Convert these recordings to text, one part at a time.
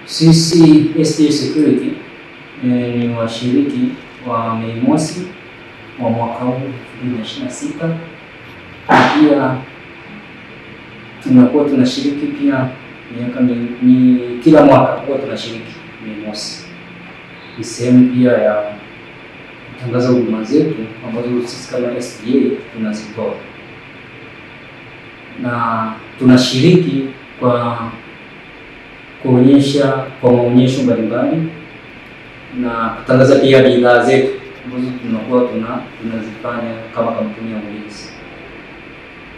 Sisi SDA Security ni washiriki wa Mei Mosi wa mwaka huu 2026. Pia tunakuwa tunashiriki pia ni kila mwaka huwa tunashiriki Mei Mosi. Ni sehemu pia ya kutangaza huduma zetu ambazo sisi kama SDA tunazitoa, na tunashiriki kwa maonyesho mbalimbali na kutangaza pia bidhaa zetu ambazo tunakuwa tunazifanya kama kampuni ya ulinzi.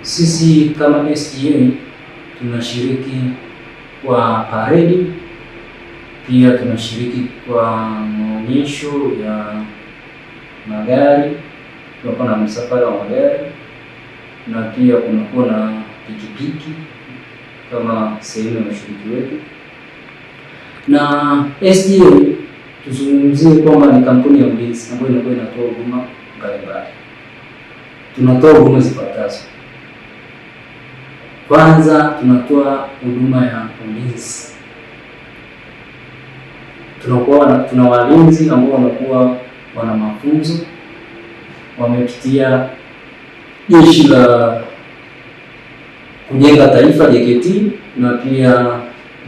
Sisi kama SDA tunashiriki kwa paredi, pia tunashiriki kwa maonyesho ya magari, tunakuwa na msafara wa magari, na pia kunakuwa na pikipiki kama sehemu ya ushiriki wetu. Na SDA tuzungumzie kwamba ni kampuni ya ulinzi ambayo inakuwa inatoa huduma mbalimbali. Tunatoa huduma zifuatazo. Kwanza, tunatoa huduma ya ulinzi. Tuna walinzi ambao wanakuwa wana mafunzo, wamepitia Jeshi la Kujenga Taifa JKT na pia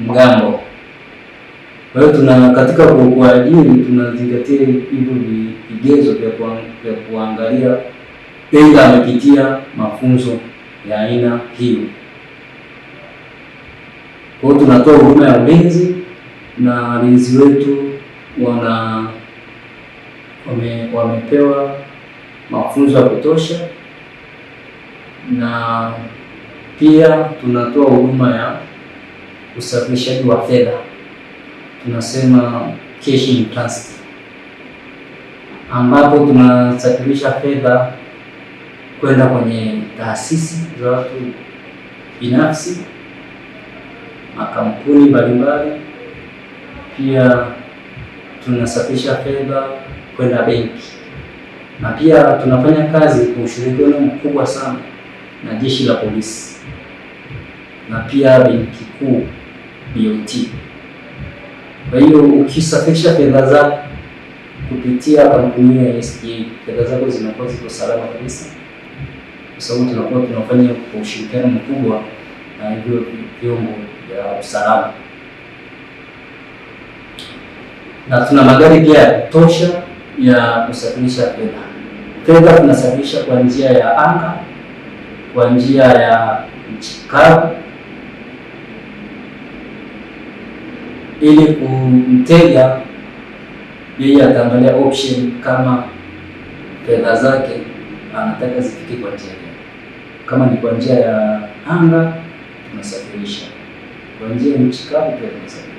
mgambo. Kwa hiyo katika kuajiri tunazingatia hivyo vigezo vya kuangalia aidha amepitia mafunzo ya aina hiyo. Kwa hiyo tunatoa huduma ya ulinzi na walinzi wetu wamepewa mafunzo ya kutosha, na pia tunatoa huduma ya usafirishaji wa fedha, tunasema cash in transit, ambapo tunasafirisha fedha kwenda kwenye taasisi za watu binafsi, makampuni mbalimbali. Pia tunasafirisha fedha kwenda benki, na pia tunafanya kazi kwa ushirikiano mkubwa sana na Jeshi la Polisi na pia Benki Kuu BOT. Kwa hiyo ukisafirisha fedha zako kupitia kampuni ya SDA, fedha zako zinakuwa ziko salama kabisa, kwa sababu tunakuwa tunafanya kwa ushirikiano mkubwa na hivyo vyombo vya usalama. Na tuna magari pia ya kutosha ya kusafirisha fedha. Fedha tunasafirisha kwa njia ya anga, kwa njia ya nchi kavu, ili kumteja yeye ataangalia option kama fedha zake anataka zifike kwa njia gani. Kama ni kwa njia ya anga tunasafirisha, kwa njia ya nchi kavu pia tunasafirisha.